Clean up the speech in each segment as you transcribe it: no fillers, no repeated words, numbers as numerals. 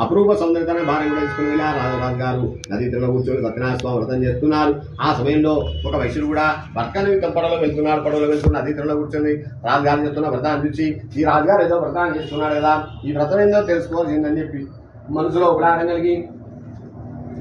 అపరూప సౌందర్యతనే భార్య కూడా తీసుకుని వెళ్ళి ఆ రాజరాజు గారు నదీ తీరంలో కూర్చొని సత్యనారాయణ స్వామి వ్రతం చేస్తున్నారు. ఆ సమయంలో ఒక వైశ్యుడు కూడా భర్తని పడవలో వెళ్తున్నాడు. పడవలో వెళ్తున్న నదీ తీరంలో కూర్చొని రాజుగారు చేస్తున్న వ్రతాన్ని చూసి ఈ రాజుగారు ఏదో వ్రతాన్ని చేస్తున్నాడు కదా, ఈ వ్రతం ఏందో తెలుసుకోవాల్సిందని చెప్పి మనసులో ఉదాహరణ కలిగి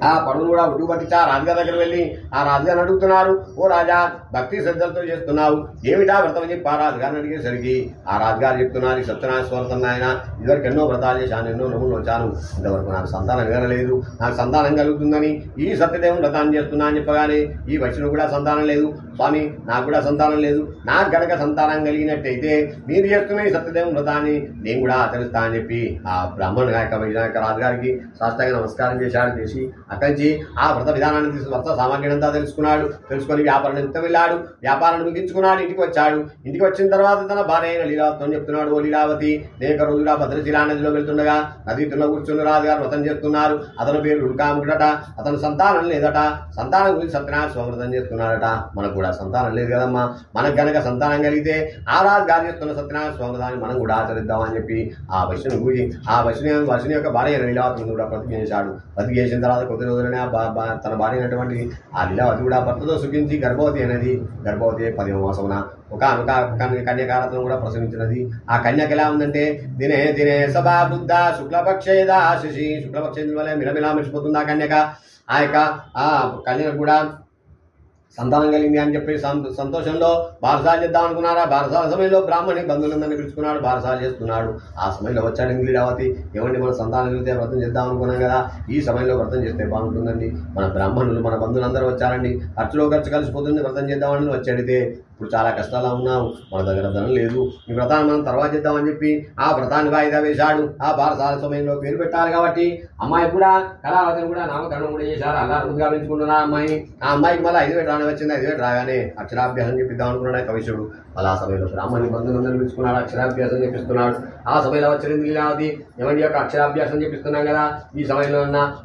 ఆ పడవను కూడా ఒడ్డు పట్టించి ఆ రాజుగారి దగ్గర వెళ్ళి ఆ రాజుగారిని అడుగుతున్నారు, ఓ రాజా భక్తి శ్రద్ధలతో చేస్తున్నావు ఏమిటా వ్రతం అని చెప్పి ఆ రాజుగారిని అడిగేసరికి ఆ రాజుగారు చెప్తున్నారు, ఈ సత్యనారాయణ స్వామి ఆయన ఇదివరకు ఎన్నో వ్రతాలు చేశాను, ఎన్నో నవ్వులు వచ్చాను, ఇంతవరకు నాకు సంతానం కలగలేదు, నాకు సంతానం కలుగుతుందని ఈ సత్యదేవుని వ్రతాన్ని చేస్తున్నా అని చెప్పగానే ఈ వైష్ణవు కూడా సంతానం లేదు స్వామి, నాకు కూడా సంతానం లేదు, నాకు గనక సంతానం కలిగినట్టయితే మీరు చేస్తున్న ఈ సత్యదేవుని వ్రతాన్ని నేను కూడా ఆచరిస్తా అని చెప్పి ఆ బ్రాహ్మణుడు యొక్క రాజుగారికి సాష్టాంగ నమస్కారం చేసి అక్కడి నుంచి ఆ వ్రత విధానాన్ని తీసుకుని వ్రత సామాగ్రిని అంతా తెలుసుకొని వ్యాపారం ఎంత వెళ్ళాడు, వ్యాపారాన్ని ముగించుకున్నాడు, ఇంటికి వచ్చాడు. ఇంటికి వచ్చిన తర్వాత తన భార్య అయిన లీలావతితో చెప్తున్నాడు, ఓ లీలావతి అనేక రోజుగా భద్రశిలా నదిలో వెళ్తుండగా నదీ తీరంలో కూర్చుని రాజుగారు వ్రతం చేస్తున్నారు, అతని పేరు రుడుకాముడట, అతను సంతానం లేదట, సంతానం గురించి సత్యనారాయణ స్వామి వ్రతం చేస్తున్నాడట, మనకు కూడా సంతానం లేదు కదమ్మా, మనకు గనక సంతానం కలిగితే ఆ రాజుగారు చేస్తున్న సత్యనారాయణ స్వామి వ్రతాన్ని మనం కూడా ఆచరిద్దామని చెప్పి ఆ వైష్ణవి యొక్క భార్య అయిన లీలావతిని కూడా ప్రతిజ్ఞ చేశాడు. ప్రతిజ్ఞ చేసిన తర్వాత కొద్ది రోజులనే తన భార్య అయినటువంటి ఆ లీలావతి కూడా భర్తతో సుఖించి గర్భవతి అనేది గర్భవతి 10వ మాసమున ఒక కన్యకారత్వం కూడా ప్రసవించినది. ఆ కన్యక ఎలా ఉందంటే దినే దినే సభా బుద్ధ శుక్లపక్షేదా శశి శుక్లపక్షేంద్ర వల్ల మిలమిలా మెచ్చిపోతుంది ఆ కన్యక. ఆ యొక్క ఆ కన్యకు కూడా సంతానం కలిగింది అని చెప్పి సంతోషంలో బారసాలు చేద్దాం అనుకున్నారా. బారసాల సమయంలో బ్రాహ్మణి బంధువులందరినీ పిలుచుకున్నాడు, బారసాలు చేస్తున్నాడు. ఆ సమయంలో వచ్చాడు లీలావతి, ఏమండి మన సంతానం కలిగితే వ్రతం చేద్దాం అనుకున్నాం కదా, ఈ సమయంలో వ్రతం చేస్తే బాగుంటుందండి, మన బ్రాహ్మణులు మన బంధువులందరూ వచ్చారండి, ఖర్చులో ఖర్చు కలిసిపోతుంది, వ్రతం చేద్దామని వచ్చాడితే ఇప్పుడు చాలా కష్టాలు ఉన్నావు, మన దగ్గర ధనం లేదు, ఈ వ్రతాన్ని మనం తర్వాత చేద్దామని చెప్పి ఆ వ్రతాన్ని వాయిదా వేశాడు. ఆ బారసాల సమయంలో పేరు పెట్టాలి కాబట్టి అమ్మాయి కూడా కళావతిని కూడా నామకరణం కూడా చేశారు. అలా రుద్దుగా పెంచుకుంటున్నా అమ్మాయిని. ఆ అమ్మాయికి మళ్ళీ 5 వేలు రాని వచ్చింది. 5 వేలు రాగానే అక్షరాభ్యాసం చెప్పిద్దాం అనుకున్నాడు కవిషుడు. అలా ఆ సమయంలో బ్రాహ్మణి బంధువులందరూ పిలుచుకున్నాడు, అక్షరాభ్యాసం చెప్పిస్తున్నాడు. ఆ సమయంలో వచ్చింది లీలావతి, ఏమండి యొక్క అక్షరాభ్యాసం చెప్పిస్తున్నాం కదా, ఈ సమయంలో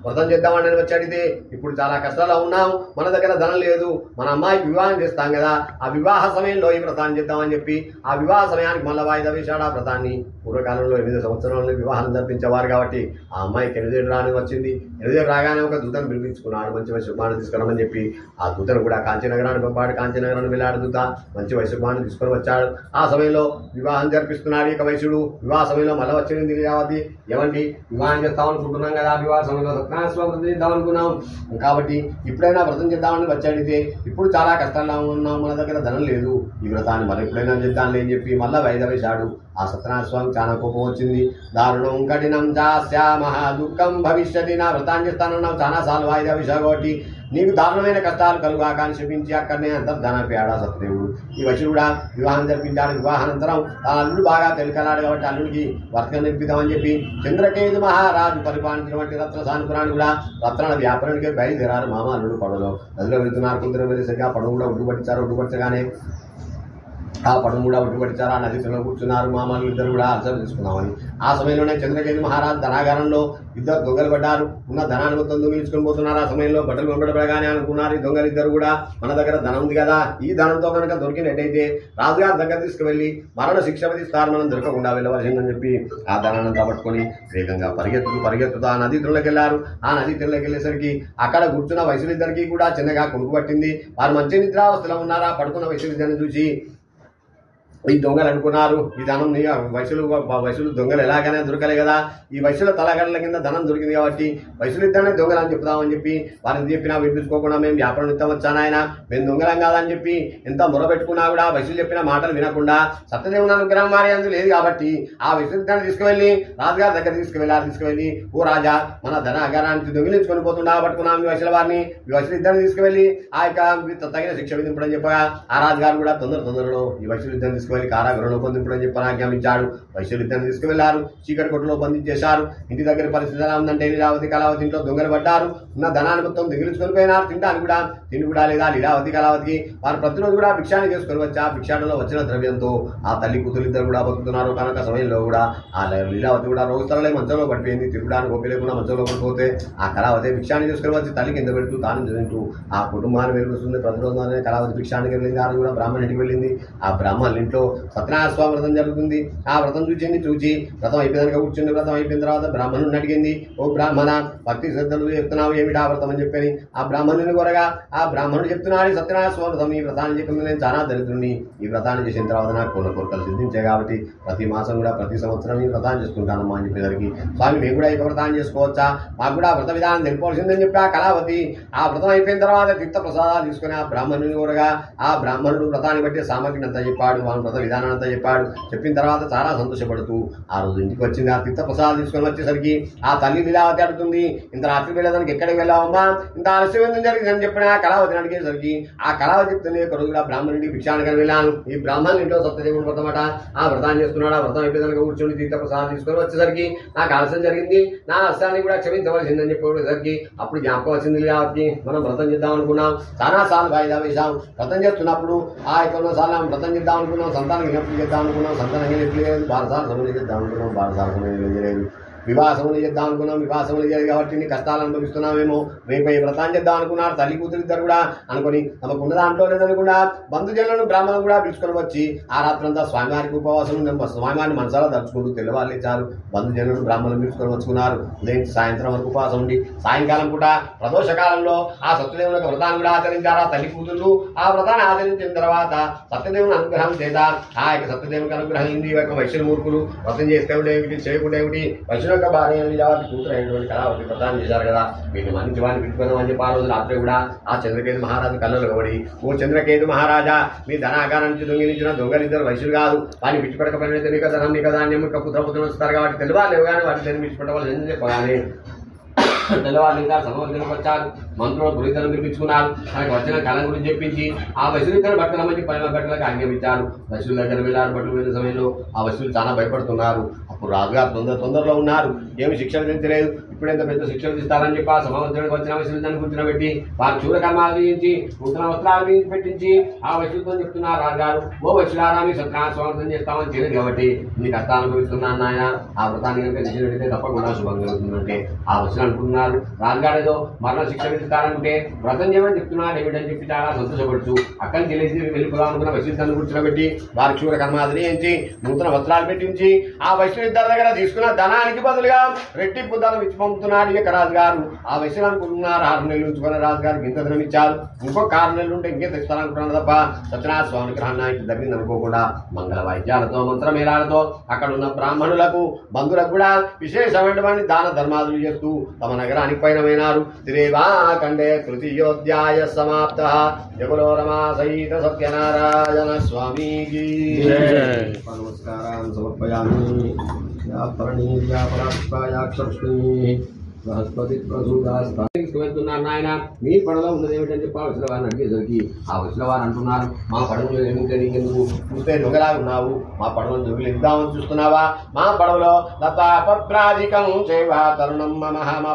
వ్రతం చేద్దామని వచ్చాడితే ఇప్పుడు చాలా కష్టాలు ఉన్నాం, మన దగ్గర ధనం లేదు, మన అమ్మాయికి వివాహం చేస్తాం కదా, ఆ వివాహ సమయంలో ఈ వ్రతాన్ని చేద్దామని చెప్పి ఆ వివాహ సమయానికి మళ్ళీ వాయిదా వేశాడు ఆ వ్రతాన్ని. పూర్వకాలంలో 8 సంవత్సరాలలో వివాహం జరిపించేవారు కాబట్టి ఆ అమ్మాయికి 8 ఏళ్ళు రాని వచ్చింది. 8 ఏళ్ళు రాగానే ఒక దూతను పిలిపించుకున్నాడు, మంచి వైశుభాన్ని తీసుకురామని చెప్పి. ఆ దూతను కూడా కాంచీనగరాన్ని పంపాడు. కాంచీనగరాన్ని వెళ్ళాడు దూత, మంచి వైశుభాన్ని తీసుకొని వచ్చాడు. ఆ సమయంలో వివాహం జరిపిస్తున్నాడు ఇక వైశ్యుడు. వివాహ సమయంలో మళ్ళీ వచ్చింది లీలావతి, ఏమండి వివాహం చేద్దాం అనుకుంటున్నాం కదా, వివాహ సమయంలో సత్యనారాయణ స్వామి వ్రతం చేద్దాం అనుకున్నాం కాబట్టి ఇప్పుడైనా వ్రతం చేద్దామని వచ్చాడితే ఇప్పుడు చాలా కష్టాల్లో ఉన్నాం, మన దగ్గర ధనం లేదు, ఈ వ్రతాన్ని మరి ఎప్పుడైనా చేద్దాంలే అని చెప్పి మళ్ళీ వాయిదా వేశాడు. ఆ సత్యనారాయణ స్వామి చాలా కోపం వచ్చింది. దారుణం కఠినం చాస్యా మహా దుఃఖం భవిష్యతి, నా వ్రతాన్ని చేస్తానన్నావు, చాలా సార్లు వాయిదా వేశావు కాబట్టి నీకు దారుణమైన కష్టాలు కలుగాక అని శపించి అక్కడనే అంతర్ధానపోయాడు ఆ సత్యదేవుడు. ఈ వైశ్యుడు కూడా వివాహం జరిపించాడు. వివాహానంతరం ఆ అల్లుడు బాగా తెలికలాడు కాబట్టి అల్లుడికి వర్తం నింపిద్దామని చెప్పి చంద్రకేతు మహారాజు పరిపాలించినటువంటి రత్న సానుపురాన్ని కూడా రత్నాల వ్యాపారానికి బయలుదేరారు. మామ అల్లుడు పడవలో నదిలో వెళ్తున్నారు. కుందరం వెళ్ళేసరికి ఆ పడవ కూడా ఒడ్డుపట్టించారు. ఒడ్డుపట్టగానే ఆ పడవ కూడా ఒడ్డుపట్టించారు. ఆ నది తీరంలో కూర్చున్నారు. మామలు ఇద్దరు కూడా అర్చన తీసుకున్నామని. ఆ సమయంలోనే చంద్రకేతు మహారాజు ధనాగారంలో 2 దొంగలు పడ్డారు. ఉన్న ధనాన్ని మొత్తం దొంగిలించుకొని పోతున్నారు. ఆ సమయంలో బట్టలు వెంబడపడగానే అనుకున్నారు ఈ దొంగలు ఇద్దరు కూడా మన దగ్గర ధనం ఉంది కదా, ఈ ధనంతో కనుక దొరికినట్టయితే రాజుగారి దగ్గర తీసుకువెళ్ళి మరణ శిక్ష విధిస్తారు, మనం దొరకకుండా వెళ్ళవలసిందని చెప్పి ఆ ధనాన్నంతా పట్టుకొని వేగంగా పరిగెత్తుతూ ఆ నది తీరంలోకి వెళ్ళారు. ఆ నది తీరంలోకి వెళ్ళేసరికి అక్కడ కూర్చున్న వయసులిద్దరికీ కూడా చిన్నగా కొనుక్కు పట్టింది. వారు మంచి నిద్రావస్థలో ఉన్నారా. పడుకున్న వయసులిద్దరిని చూసి ఈ దొంగలు అనుకున్నారు ఈ ధనం వైశ్యులు దొంగలు ఎలాగైనా దొరకలే కదా, ఈ వైశ్యుల తలగడల కింద ధనం దొరికింది కాబట్టి వైశ్యులు ఇద్దరినే దొంగలు అని చెప్తామని చెప్పి వారిని చెప్పినా వినిపించుకోకుండా మేము వ్యాపారం ఇస్తాం వచ్చాను ఆయన, మేము దొంగలం కాదని చెప్పి ఎంత మొరబెట్టుకున్నా కూడా వైశ్యులు చెప్పిన మాటలు వినకుండా సత్యదేవుని అనుగ్రహం మారే అందు లేదు కాబట్టి ఆ వైశ్యులు ఇద్దరిని తీసుకువెళ్ళి రాజుగారి దగ్గర తీసుకువెళ్ళి ఓ రాజా మన ధన అగారానికి దొంగిలించుకొని పోతుండా పట్టుకున్నాం ఈ వైశ్యుల వారిని, ఈ వైశ్యులు ఇద్దరిని తీసుకువెళ్ళి ఆ యొక్క తగిన శిక్ష విధింపడని చెప్పగా ఆ రాజుగారు కూడా తొందరలో ఈ వైశ్యులు ఇద్దరిని తీసుకువెళ్ళి కారాగృహంలో బంధింపుడని చెప్పి ఆజ్ఞాపించాడు. వైశ్యులు ఇద్దరిని తీసుకువెళ్లారు. చీకటి కొట్టులో బంధించేశారు. ఇంటి దగ్గర పరిస్థితి ఎలా ఉందంటే లీలావతి కళావతి ఇంట్లో దొంగలు పడ్డారు. ఉన్న ధనాన్ని మొత్తం దిగులుచుకొని పోయినారు. తిండి కూడా లేదా లీలావతి కళావతికి. వారు ప్రతిరోజు కూడా భిక్షాన్ని చేసుకొని వచ్చి ఆ భిక్షాటంలో వచ్చిన ద్రవ్యంతో ఆ తల్లి కూతురు ఇద్దరు కూడా బతుకుతున్నారు. కనుక సమయంలో కూడా ఆ లీలావతి కూడా రోగుతలలే మంచంలో పడిపోయింది. తిరుగుడానికి ఓపిక లేకుండా మంచంలో పడిపోతే ఆ కళావతి భిక్షాన్ని చేసుకొని వచ్చి తల్లి కింద పెడుతూ తాను తింటూ ఆ కుటుంబాన్ని వెలుగుతుంది. ప్రతిరోజు కళావతి భిక్షానికి వెళ్ళింది. ఆ కూడా బ్రాహ్మణ ఇంటికి వెళ్ళింది. ఆ బ్రాహ్మణుల ఇంట్లో ఇంట్లో సత్యనారాయణ స్వామి వ్రతం జరుగుతుంది. ఆ వ్రతం చూచి వ్రతం అయిపోయినాక కూర్చుంది. వ్రతం అయిపోయిన తర్వాత బ్రాహ్మణుని అడిగింది, ఓ బ్రాహ్మణ, భక్తి శ్రద్ధలు చెప్తున్నావు ఏమిటి ఆ వ్రతం అని చెప్పని. ఆ బ్రాహ్మణుని కొరగా ఆ బ్రాహ్మణుడు చెప్తున్నాడు, సత్యనారాయణ స్వామి వ్రతం ఈ వ్రతాన్ని చెప్పిన నేను చాలా దరిద్రుని. ఈ వ్రతాన్ని చేసిన తర్వాత నాకు కొన్ని కోరికలు సిద్ధించాయి కాబట్టి ప్రతి మాసం కూడా ప్రతి సంవత్సరం ఈ వ్రతాన్ని చేసుకుంటానమ్మా అని చెప్పేసరికి, స్వామి మేము కూడా ఈ వ్రతాన్ని చేసుకోవచ్చా, మాకు కూడా వ్రత విధానం తెలిపోవాల్సిందని చెప్పి ఆ కళావతి ఆ వ్రతం అయిపోయిన తర్వాత తీర్థ ప్రసాదాలు తీసుకుని ఆ బ్రాహ్మణుని కొరగా ఆ బ్రాహ్మణుడు వ్రతాన్ని బట్టి సామగ్రిని అంతా చెప్పాడు, వాళ్ళ వ్రత విధానం అంతా చెప్పాడు. చెప్పిన తర్వాత చాలా సంతోషపడుతూ ఆ రోజు ఇంటికి వచ్చింది. ఆ తీర్థ ప్రసాదాలు తీసుకొని వచ్చేసరికి ఆ తల్లి లీలావతి అడుగుతుంది, ఇంత రాత్రి వెళ్ళేదానికి ఎక్కడికి వెళ్ళావమ్మా, ఇంత ఆలస్యం ఎందుకు జరిగింది అని చెప్పిన ఆ కళావతిని అడిగేసరికి ఆ కళావతి చెప్తుంది, ఒక రోజు బ్రాహ్మణుడికి భిక్షానికి వెళ్ళాను. ఈ బ్రాహ్మణుని ఇంట్లో సత్యదేవుడు వ్రతమట, ఆ వ్రతాన్ని చేస్తున్నాడు. ఆ వ్రతం అయిపోయేదానికి కూర్చొని తీర్థ ప్రసాదాలు తీసుకొని వచ్చేసరికి నాకు ఆలస్యం జరిగింది, నా నష్టాన్ని కూడా క్షమించవలసిందని చెప్పేసరికి అప్పుడు జ్ఞాపకం వచ్చింది లీలావతి, మనం వ్రతం చేద్దాం అనుకున్నాం, చాలా సార్లు వాయిదా వేశాం. వ్రతం చేస్తున్నప్పుడు ఆ యొక్క సార్లు వ్రతం చేద్దాం అనుకున్నాం, సంతానం వినప్పుడు చేద్దాం అనుకున్నాం, సంతానం ఎప్పుడు లేదు, బాలసార్లు సమయం చేద్దాం అనుకున్నాం, బాలసార్లు సమయం చేయలేదు, వివాహములు చేద్దాం అనుకున్నాం, వివాహములు చేయాలి కాబట్టి నీ కష్టాలు అనుభవిస్తున్నామేమో, రేపు ఈ వ్రతాన్ని చేద్దాం అనుకున్నారు. తల్లి కూతురు ఇద్దరు కూడా అనుకుని తమకు ఉన్న దాంట్లో లేదనుకుండా బంధుజనులను బ్రాహ్మణులు కూడా పిలుచుకొని వచ్చి ఆ రాత్రంతా స్వామివారికి ఉపవాసం స్వామివారిని మనసారా తలుచుకుంటూ తెల్లవాళ్ళు ఇచ్చారు. బంధుజనులను బ్రాహ్మణులు పిలుచుకొని వచ్చుకున్నారు. ఉదయం సాయంత్రం వరకు ఉపవాసం ఉండి సాయంకాలం కూడా ప్రదోష కాలంలో ఆ సత్యదేవుని వ్రతాన్ని కూడా ఆచరించారు. ఆ తల్లి కూతురు ఆ వ్రతాన్ని ఆచరించిన తర్వాత సత్యదేవుని అనుగ్రహం చేత ఆ యొక్క సత్యదేవునికి అనుగ్రహం ఈ యొక్క వైశ్యమూర్ఖులు వ్రతం చేస్తే ఏమిటి చేయకుండా ఏమిటి వైశ్య భార్య లీలావతి కూతురు అయినటువంటి కళావతి వ్రతాన్ని చేశారు కదా, వీటిని మంచి వాడిని పెట్టుకుందామని చెప్పి ఆ రోజు రాత్రి కూడా ఆ చంద్రకేతు మహారాజు కళ్ళలో పడి, ఓ చంద్రకేతు మహారాజా, మీ ధనాగారం నుంచి దొంగిలించిన దొంగలిద్దరు వైశ్యులు కాదు, వాడిని విడిచిపెట్టకపోయినట్టు నీకు ధనం నీకు ధాన్యం పుత్రపుత్రులు వస్తారు కాబట్టి తెల్లవారు లేవగానే వాటిని విడిచిపెట్టవాలని చెప్పగానే తెల్లవారు ఇంకా సమర్థనకు వచ్చారు. మంత్రులు పురితను పిలిపించుకున్నారు. మనకు వచ్చిన కళ గురించి చెప్పించి ఆ వసూలిద్దరు బట్టల మంచి పైన బట్టలకు ఆజ్ఞాపించారు. వసూలు దగ్గర వెళ్ళారు. బట్టలు వెళ్ళిన సమయంలో ఆ వసూలు చాలా భయపడుతున్నారు. అప్పుడు రాజుగారు తొందరలో ఉన్నారు, ఏమి శిక్షలు తెలియలేదు, ఇప్పుడు ఎంత పెద్ద శిక్షలు ఇస్తారని చెప్పి ఆ సమావేశానికి వచ్చిన వసూలిద్దరిని కూర్చోబెట్టి వారు చూరకర్మాలు వేయించి నూతన వస్త్రాలు వేయించి పెట్టించి ఆ వసూలతో చెప్తున్నారు రాజుగారు, ఓ వసూలారా మీ సత్యనారాయణ స్వాగతం చేస్తామని చేయలేదు కాబట్టి నీ కష్టాలు అనుభవిస్తున్నాను నాయన, ఆ వ్రతాన్ని కనుక నిశ్చయితే తప్పకుండా శుభం కలుగుతుందంటే ఆ వసూలు అనుకుంటున్నారు. రాజుగారు ఏదో మరణ శిక్ష విధిస్తారంటే వ్రతం చేయమని చెప్తున్నాడు ఏమిటని చెప్పి చాలా సంతోషపడుతూ అక్కడి తెలిసి వెళ్ళిపోదాం అనుకున్న వసూలిద్దరిని కూర్చోబెట్టి వారి చూరకర్మాలు వేయించి నూతన వస్త్రాలు పెట్టించి ఆ వసూలు ఇద్దరి దగ్గర తీసుకున్న ధనానికి బదులుగా రెట్టింపు ధనం ఇచ్చి పంపుతున్నాడు ఇక రాజుగారు. ఆ వయసులు అనుకుంటున్నారు 6 నెలలు ఉంచుకున్న రాజుగారికి ఇంత ధనం ఇచ్చారు, ఇంకొక 6 నెలలు ఉంటే ఇంకే తెస్తారనుకున్నాను తప్ప సత్యనారాయణ స్వామి గ్రహణానికి జరిగింది అనుకోకుండా మంగళ వాయిద్యాలతో మంత్రమేళాలతో అక్కడ ఉన్న బ్రాహ్మణులకు బంధువులకు కూడా విశేషమైనటువంటి దాన ధర్మాదులు చేస్తూ తమ నగరానికి పయనమైనారు. శ్రీవాకండే తృతీయోధ్యాయ సమాప్త. జగులో రమా సహిత సత్యనారాయణ స్వామీజీ నమస్కారాన్ని సమర్పయామి. వెళ్తున్నారు నాయన, మీ పడవలో ఉన్నది ఏమిటని చెప్పి ఆ వసూల వారిని అడిగేసరికి ఆ వసూల వారు అంటున్నారు, మా పడవలో ఏమిటో నీకెందుకు, చూస్తే దొంగలా ఉన్నావు, మా పడవను దొంగలు ఇద్దామని చూస్తున్నావా, మా పడవలో లతాపత్రాధికం చేవా తరుణం మమహ, మా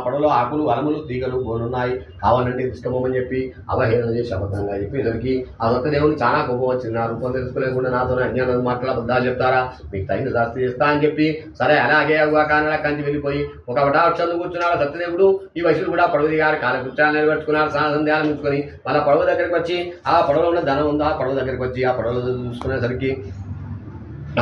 పడవలో ఆకులు వలములు తీగలు బోనున్నాయి, కావాలంటే తీసుకోమని చెప్పి అవహేళన చేసి అబద్ధంగా చెప్పేసరికి ఆ సత్యదేవుని చాలా కోపం వచ్చింది. నా రూపం తెలుసుకోలేకుండా నాతోనే అజ్ఞానం మాటలు అబద్ధాలు చెప్తారా, మీకు తగిన శాస్త్రి చేస్తా అని చెప్పి సరే అలాగే కానడా కంచి వెళ్ళిపోయి ఒక వటాక్షంలో కూర్చున్నాడు సత్యదేవుడు. ఈ వయసులు కూడా పడవ దిగారు, కాలకృత్యాలు నిలబెట్టుకున్నారు, స్నాన సంధ్యాలు ముంచుకొని వాళ్ళ పడవ దగ్గరికి వచ్చి ఆ పడవలో ఉన్న ధనం ఉందా ఆ పడవ దగ్గరికి వచ్చి ఆ పడవలో చూసుకునేసరికి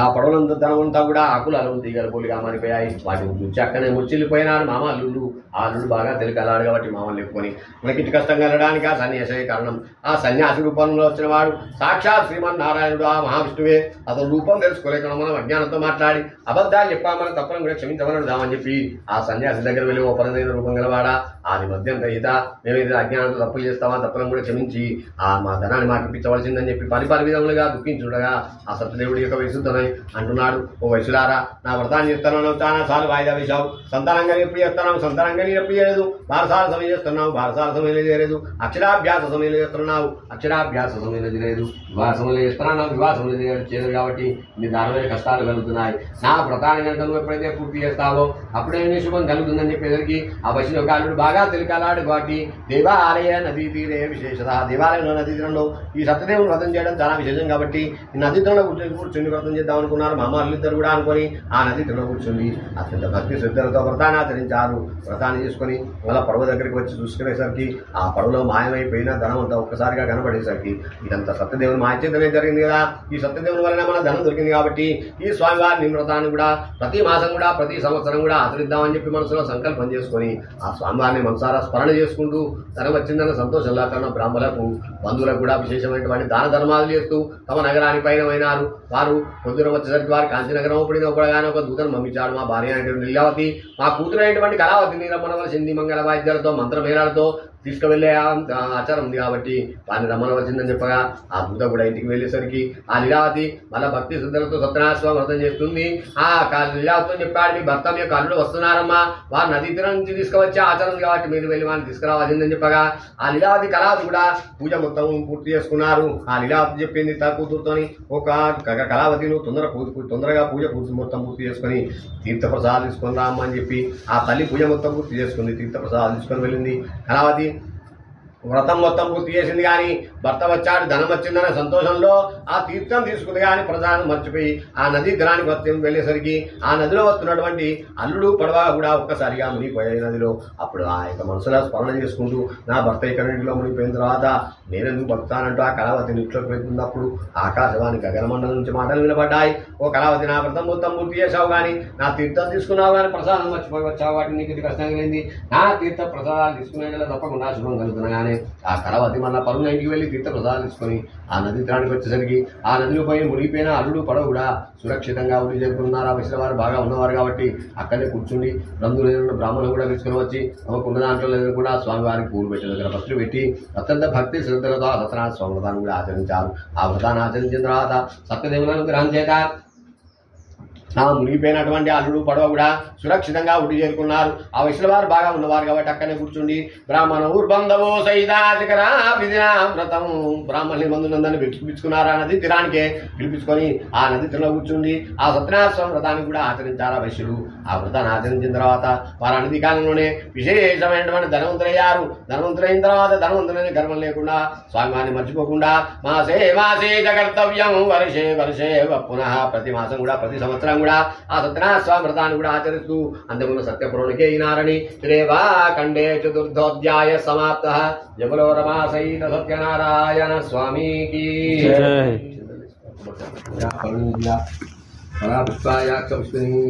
ఆ పడవలో ధనం అంతా కూడా ఆకులు అలము తీగలు పోలిగా మారిపోయాయి. వాటిని చూసి అక్కడే ముచ్చిల్లిపోయినారు మామ అల్లుళ్ళు. ఆ అల్లుడు బాగా తెలికలాడు కాబట్టి మామూలు ఎక్కుని మనకి ఇంటి కష్టం కలగడానికి ఆ సన్యాసే కారణం. ఆ సన్యాసి రూపంలో వచ్చిన వాడు సాక్షాత్ శ్రీమన్నారాయణుడు, ఆ మహావిష్ణువే. అతను రూపం తెలుసుకోలేక మనం అజ్ఞానంతో మాట్లాడి అబద్ధాలు చెప్పామని తప్పని కూడా క్షమించమని చెప్పి ఆ సన్యాసి దగ్గర వెళ్ళి ఓ పరదైన రూపం గలవాడా, ఆది మధ్యం రహిత, మేమైతే అజ్ఞానంతో తప్పులు చేస్తామా, తప్పులను కూడా క్షమించి ఆ మా ధనాన్ని మాకు ఇప్పించవలసిందని చెప్పి పరిపరి విధములుగా దుఃఖించుండగా ఆ సత్యదేవుడి యొక్క విశుద్ధమై అంటున్నాడు, ఓ వయసులారా, నా వ్రతాన్ని చేస్తున్నాను, చాలా సార్లు వాయిదా వేశావు, సంతానంగా ఎప్పుడు చేస్తున్నావు, సంతానంగా నేను ఎప్పుడు చేయలేదు, బారసాల సమయం చేస్తున్నావు, బారసాల సమయంలో చేయలేదు, అక్షరాభ్యాస సమయంలో చేస్తున్నావు, అక్షరాభ్యాస సమయంలో చేయలేదు, వివాహ సమయంలో చేస్తున్నావు, వివాహ సమయంలో చేయలేదు కాబట్టి నీ దారుణమైన కష్టాలు కలుగుతున్నాయి. నా వ్రతాన్ని కనుక నువ్వు ఎప్పుడైతే పూర్తి చేస్తావో అప్పుడే నీ శుభం కలుగుతుందని చెప్పేసరికి ఆ వయసులో కాలుడు బాగా తెలికలాడు కాబట్టి దేవాలయ నదీ తీరే విశేషత. దేవాలయంలో నదీ తీరంలో ఈ సత్యదేవుని వ్రతం చేయడం చాలా విశేషం కాబట్టి ఈ నదీ తీరంలో కూర్చొని వ్రతం చేద్దాం చేద్దాం అనుకున్నారు మా అమ్మలిద్దరు కూడా అనుకొని ఆ నది తిన్న కూర్చుంది. అత్యంత భక్తి శ్రద్ధలతో వ్రతాన్ని ఆచరించారు. వ్రతాన్ని చేసుకొని మళ్ళీ పడవ దగ్గరికి వచ్చి చూసుకునేసరికి ఆ పడవలో మాయమైపోయిన ధనం అంతా ఒక్కసారిగా కనబడేసరికి ఇదంతా సత్యదేవుని మాయచేతనే జరిగింది కదా. ఈ సత్యదేవుని వలన మన ధనం దొరికింది కాబట్టి ఈ స్వామివారి వ్రతాన్ని కూడా ప్రతి మాసం కూడా ప్రతి సంవత్సరం కూడా ఆచరిద్దామని చెప్పి మనసులో సంకల్పం చేసుకొని ఆ స్వామివారిని మనసారా స్మరణ చేసుకుంటూ ధనం వచ్చిందన్న సంతోషంలా కన్నా బ్రాహ్మణులకు బంధువులకు కూడా విశేషమైనటువంటి దాన ధర్మాలు చేస్తూ తమ నగరానికి పయనమైనారు. వారు పొద్దున వచ్చేసరికి వారు కాంచీనగరం పడిన ఒకడగానే ఒక దూతను పంపించాడు. మా భార్య అనేటువంటి లీలావతి మా కూతురు అయినటువంటి కళావతిని రమ్మనవలసింది మంగళ వాయిద్యాలతో మంత్రమేళాలతో తీసుకువెళ్లే ఆచారం ఉంది కాబట్టి వారిని రమ్మనవలసిందని చెప్పగా ఆ దూత కూడా ఇంటికి వెళ్ళేసరికి ఆ లీలావతి మళ్ళీ భక్తి శ్రద్ధలతో సత్యనారాయణ వ్రతం చేస్తుంది. ఆ లీలావతితో చెప్పాడు, మీ భర్త మీ కళ్ళు వస్తున్నారమ్మా, వారు నదీ తీరం నుంచి తీసుకువచ్చే ఆచారం కాబట్టి మీరు వెళ్ళి వారిని తీసుకురావాల్సిందని చెప్పగా ఆ లీలావతి కళావతి కూడా పూజ మొత్తం పూర్తి చేసుకున్నారు. ఆ లీలావతి చెప్పింది తన కూతురుతోని, ఒక కళావతి నువ్వు తొందరగా పూజ మొత్తం పూర్తి చేసుకుని తీర్థప్రసాదాలు తీసుకొని రామ్మా అని చెప్పి ఆ తల్లి పూజ మొత్తం పూర్తి చేసుకుంది. తీర్థప్రసాదాలు తీసుకొని వెళ్ళింది. కళావతి వ్రతం మొత్తం పూర్తి చేసింది కానీ భర్త వచ్చాడు ధనం వచ్చిందనే సంతోషంలో ఆ తీర్థం తీసుకుంది కానీ ప్రధానం మర్చిపోయి ఆ నదీ ధనానికి వెళ్ళేసరికి ఆ నదిలో వస్తున్నటువంటి అల్లుడు పడవ కూడా ఒక్కసారిగా మునిగిపోయాయి నదిలో. అప్పుడు ఆ యొక్క మనసులో స్మరణ చేసుకుంటూ నా భర్త ఇక్కడ నీటిలో మునిగిపోయిన తర్వాత నేనెందుకు బతుకుతానంటూ ఆ కళావతి నీటిలోకి వెళ్తున్నప్పుడు ఆకాశవాణి గగనమండలం నుంచి మాటలు వినబడ్డాయి. ఓ కళావతి, నా వ్రతం మొత్తం పూర్తి చేసావు కానీ నా తీర్థం తీసుకున్నావు కానీ ప్రసాదం మర్చిపోయి వచ్చావు, వాటిని నీకు ఇది కష్టం కలిగింది. నా తీర్థ ప్రసాదాలు తీసుకునే తప్పకుండా శుభం కలుగుతున్నా కానీ ఆ కళావతి మళ్ళీ పరువున ఇంటికి వెళ్ళి తీర్థ ప్రసాదాలు తీసుకొని ఆ నది తీరానికి వచ్చేసరికి ఆ నదిలో పోయి మునిగిపోయిన అల్లుడు పడవ కూడా సురక్షితంగా ఉడి చేరుకున్నారు. ఆ వయసుల వారు బాగా ఉన్నవారు కాబట్టి అక్కడే కూర్చుండి బంధువులు బ్రాహ్మణులు కూడా తీసుకుని వచ్చి తమకున్న దాంట్లో లేదు కూడా స్వామివారికి పూలు పెట్టే దగ్గర భక్తులు పెట్టి అత్యంత భక్తి శ్రద్ధలతో ఆ సత్యనారాయణ స్వామి వ్రతాన్ని కూడా ఆచరించారు. ఆ వ్రతాన్ని ఆచరించిన తర్వాత సత్యదేవులను గ్రహం చేత మునిగిపోయినటువంటి అల్లుడు పడవ కూడా సురక్షితంగా ఉడి చేరుకున్నారు. ఆ వయసుల వారు బాగా ఉన్నవారు కాబట్టి అక్కడే కూర్చుండి బ్రాహ్మణ ఊర్బంధవో వ్రతం బ్రాహ్మణుని మందునందని పిలుచుకున్నారు. ఆ నది తీరానికే పిలిపించుకొని ఆ నది తీరంలో కూర్చుండి ఆ సత్యనారాయణ స్వామి వ్రతాన్ని కూడా ఆచరించారు ఆ వైశ్యులు. ఆ వ్రతాన్ని ఆచరించిన తర్వాత వారు అనతి కాలంలోనే విశేషమైనటువంటి ధనవంతులయ్యారు. ధనవంతులైన తర్వాత ధనవంతులని గర్వం లేకుండా స్వామివారిని మర్చిపోకుండా మాసే మాసే కర్తవ్యం వర్షే వర్షే పునః ప్రతి మాసం కూడా ప్రతి సంవత్సరం కూడా ఆ సత్యనారాయణ స్వామి వ్రతాన్ని కూడా ఆచరిస్తూ అంతకుముందు సత్యపురానికి అయినారని రేవా ఖండే చతుర్థోధ్యాయ సమాప్త. జబలో రమా సహిత సత్యనారాయణ స్వామికి పుష్పాయాక్ష పుష్పిణీ